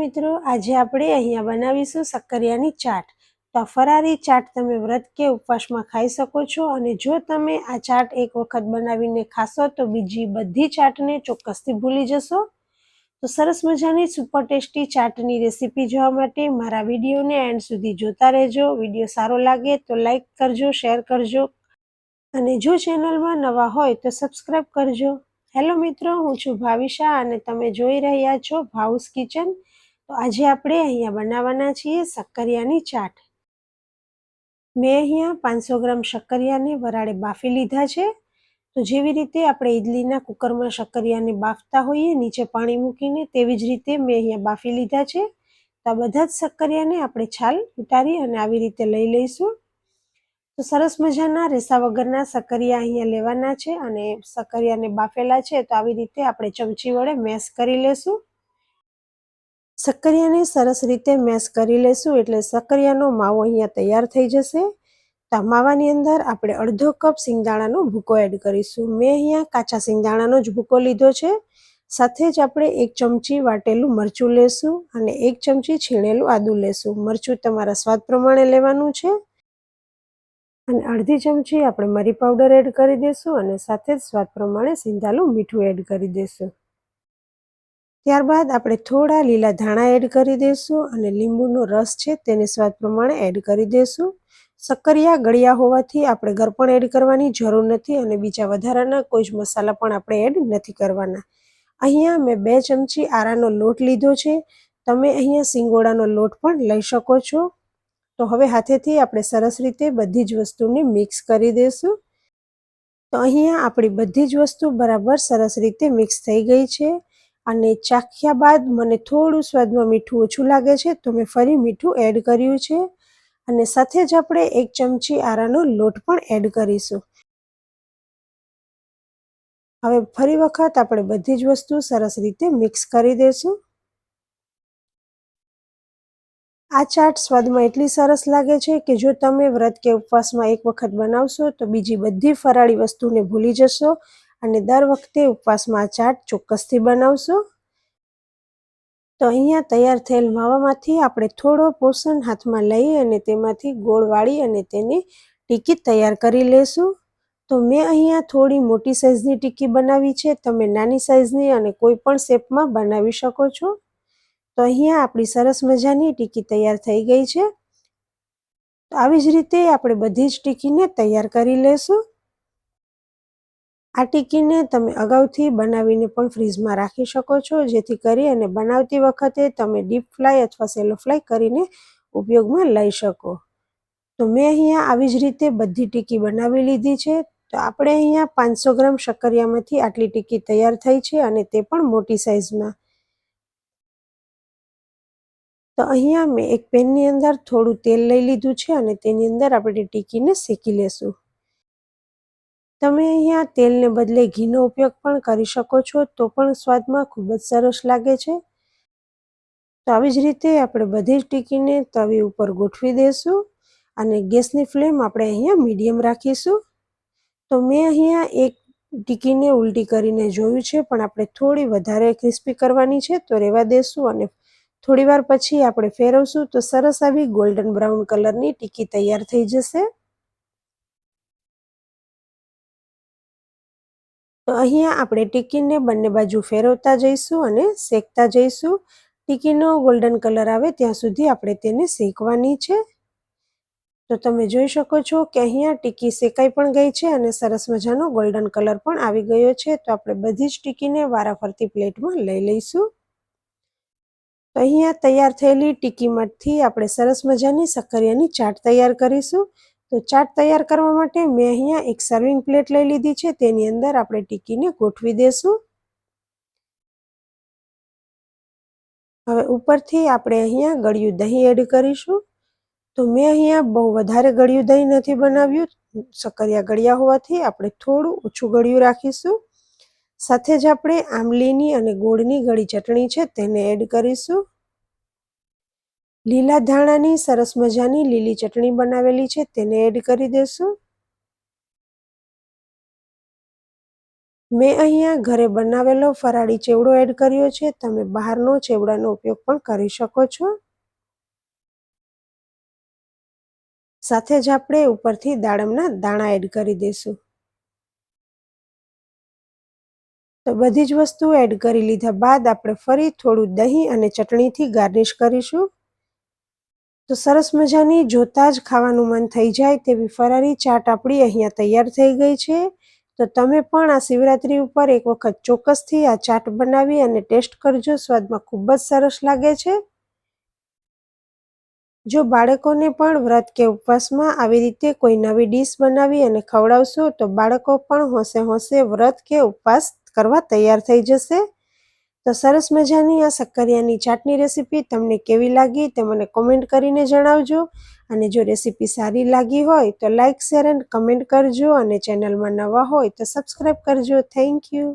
મિત્રો, આજે આપણે અહીંયા બનાવીશું શક્કરિયાની ચાટ। તો આ ફરારી ચાટ તમે વ્રત કે ઉપવાસમાં ખાઈ શકો છો અને જો તમે આ ચાટ એક વખત બનાવીને ખાશો તો બીજી બધી ચાટને ચોક્કસથી ભૂલી જશો। તો સરસ મજાની સુપર ટેસ્ટી ચાટની રેસીપી જોવા માટે મારા વિડીયોને એન્ડ સુધી જોતા રહેજો। વિડીયો સારો લાગે તો લાઈક કરજો, શેર કરજો અને જો ચેનલમાં નવા હોય તો સબસ્ક્રાઈબ કરજો। હેલો મિત્રો, હું છું ભાવિશા અને તમે જોઈ રહ્યા છો ભાઉસ કિચન। તો આજે આપણે અહીંયા બનાવવાના છીએ શક્કરિયાની ચાટ। મેં અહીંયા 500 ગ્રામ શક્કરિયાને વરાળે બાફી લીધા છે। તો જેવી રીતે આપણે ઇડલીના કુકરમાં શક્કરિયાને બાફતા હોઈએ નીચે પાણી મૂકીને, તેવી જ રીતે મેં અહીંયા બાફી લીધા છે। તો આ બધા જ શક્કરિયાને આપણે છાલ ઉતારી અને આવી રીતે લઈ લઈશું। તો સરસ મજાના રેસા વગરના શક્કરિયા અહીંયા લેવાના છે અને શક્કરિયાને બાફેલા છે તો આવી રીતે આપણે ચમચી વડે મેશ કરી લેશું। શક્કરિયાને સરસ રીતે મેશ કરી લેશું એટલે શક્કરિયાનો માવો અહીંયા તૈયાર થઈ જશે। તો આ માવાની અંદર આપણે અડધો કપ સિંગદાણાનો ભૂકો એડ કરીશું। મેં અહીંયા કાચા સિંગદાણાનો જ ભૂકો લીધો છે। સાથે જ આપણે 1 ચમચી વાટેલું મરચું લેશું અને 1 ચમચી છીણેલું આદું લેશું। મરચું તમારા સ્વાદ પ્રમાણે લેવાનું છે અને અડધી ચમચી આપણે મરી પાવડર એડ કરી દઈશું અને સાથે જ સ્વાદ પ્રમાણે સિંધાલું મીઠું એડ કરી દઈશું। ત્યારબાદ આપણે થોડા લીલા ધાણા એડ કરી દઈશું અને લીંબુનો રસ છે તેને સ્વાદ પ્રમાણે એડ કરી દઈશું। શક્કરિયા ગળ્યા હોવાથી આપણે ગળપણ એડ કરવાની જરૂર નથી અને બીજા વધારાના કોઈ જ મસાલા પણ આપણે એડ નથી કરવાના। અહીંયા મેં 2 ચમચી આરાનો લોટ લીધો છે। તમે અહીંયા સિંગોડાનો લોટ પણ લઈ શકો છો। તો હવે હાથેથી આપણે સરસ રીતે બધી જ વસ્તુને મિક્સ કરી દઈશું। તો અહીંયા આપણી બધી જ વસ્તુ બરાબર સરસ રીતે મિક્સ થઈ ગઈ છે અને ચાખ્યા બાદ મને થોડું સ્વાદમાં મીઠું ઓછું લાગે છે તો મેં ફરી મીઠું એડ કર્યું છે અને સાથે જ આપણે 1 ચમચી આરાનો લોટ પણ એડ કરીશું। હવે ફરી વખત આપણે બધી જ વસ્તુ સરસ રીતે મિક્સ કરી દઈશું। આ ચાટ સ્વાદમાં એટલી સરસ લાગે છે કે જો તમે વ્રત કે ઉપવાસમાં એક વખત બનાવશો તો બીજી બધી ફરાળી વસ્તુને ભૂલી જશો અને દર વખતે ઉપવાસમાં આ ચાટ ચોક્કસથી બનાવશો। તો અહીંયા તૈયાર થયેલ માવામાંથી આપણે થોડો પોર્શન હાથમાં લઈ અને તેમાંથી ગોળ વાળી અને તેને ટીકી તૈયાર કરી લેશું। તો મેં અહીંયા થોડી મોટી સાઈઝની ટીકી બનાવી છે, તમે નાની સાઈઝની અને કોઈ પણ શેપમાં બનાવી શકો છો। તો અહીંયા આપણી સરસ મજાની ટીકી તૈયાર થઈ ગઈ છે। તો આવી જ રીતે આપણે બધી જ ટીકીને તૈયાર કરી લેશું। આ ટીકીને તમે અગાઉથી બનાવીને પણ ફ્રીઝમાં રાખી શકો છો જેથી કરી અને બનાવતી વખતે તમે ડીપ ફ્રાય અથવા સેલો ફ્રાય કરીને ઉપયોગમાં લઈ શકો। તો મેં અહીંયા આવી જ રીતે બધી ટીકી બનાવી લીધી છે। તો આપણે અહીંયા 500 ગ્રામ શક્કરિયામાંથી આટલી ટીકી તૈયાર થઈ છે અને તે પણ મોટી સાઈઝમાં। તો અહીંયા મેં એક પેનની અંદર થોડું તેલ લઈ લીધું છે અને તેની અંદર આપણે ટીકીને શેકી લેશું। તમે અહીંયા તેલને બદલે ઘીનો ઉપયોગ પણ કરી શકો છો તો પણ સ્વાદમાં ખૂબ જ સરસ લાગે છે। તો આવી જ રીતે આપણે બધી જ ટીકીને તવી ઉપર ગોઠવી દઈશું અને ગેસની ફ્લેમ આપણે અહીંયા મીડિયમ રાખીશું। તો મેં અહીંયા એક ટીકીને ઉલટી કરીને જોયું છે પણ આપણે થોડી વધારે ક્રિસ્પી કરવાની છે તો રહેવા દેશું અને થોડી વાર પછી આપણે ફેરવશું તો સરસ આવી ગોલ્ડન બ્રાઉન કલરની ટીકી તૈયાર થઈ જશે। તો અહીંયા આપણે ટીકીને બંને બાજુ ફેરવતા જઈશું અને શેકતા જઈશું। ટીકીનો ગોલ્ડન કલર આવે ત્યાં સુધી આપણે તેને શેકવાની છે। તો તમે જોઈ શકો છો કે અહીંયા ટીકી શેકાઈ પણ ગઈ છે અને સરસ મજાનો ગોલ્ડન કલર પણ આવી ગયો છે। તો આપણે બધી જ ટીકીને વારાફરતી પ્લેટમાં લઈ લઈશું। તો અહીંયા તૈયાર થયેલી ટીકીમાંથી આપણે સરસ મજાની શક્કરિયાની ચાટ તૈયાર કરીશું। તો ચાટ તૈયાર કરવા માટે મેં અહીંયા એક સર્વિંગ પ્લેટ લઈ લીધી છે, તેની અંદર આપણે ટીકીને ગોઠવી દઈશું। હવે ઉપરથી આપણે અહીંયા ગળ્યું દહીં એડ કરીશું। તો મેં અહીંયા બહુ વધારે ગળ્યું દહીં નથી બનાવ્યું, શક્કરિયા ગળ્યા હોવાથી આપણે થોડું ઓછું ગળ્યું રાખીશું। સાથે જ આપણે આંબલીની અને ગોળની ગળી ચટણી છે તેને એડ કરીશું। લીલા ધાણાની સરસ મજાની લીલી ચટણી બનાવેલી છે તેને એડ કરી દઈશું। મેં અહીંયા ઘરે બનાવેલો ફરાળી ચેવડો એડ કર્યો છે. તમે બહારનો ચેવડાનો ઉપયોગ પણ કરી શકો છો. સાથે જ આપણે ઉપરથી દાડમના દાણા એડ કરી દઈશું. તો બધી જ વસ્તુ એડ કરી લીધા બાદ આપણે ફરી થોડું દહીં અને ચટણીથી ગાર્નિશ કરીશું. તો સરસ મજાની જોતા જ ખાવાનું મન થઈ જાય તેવી ફરાળી ચાટ આપણી અહીંયા તૈયાર થઈ ગઈ છે. તો તમે પણ આ શિવરાત્રી ઉપર એક વખત ચોક્કસથી આ ચાટ બનાવી અને ટેસ્ટ કરજો. સ્વાદમાં ખૂબ જ સરસ લાગે છે. જો બાળકોને પણ વ્રત કે ઉપવાસમાં આવી રીતે કોઈ નવી ડીશ બનાવી અને ખવડાવશો તો બાળકો પણ હોંશે હોંશે વ્રત કે ઉપવાસ કરવા તૈયાર થઈ જશે. તો સરસ મજાની આ શક્કરિયાની ચાટની રેસીપી તમને કેવી લાગી તે મને કોમેન્ટ કરીને જણાવજો. અને જો રેસીપી સારી લાગી હોય તો લાઇક, શેર એન્ડ કમેન્ટ કરજો. અને ચેનલમાં નવા હોય તો સબસ્ક્રાઈબ કરજો. Thank you.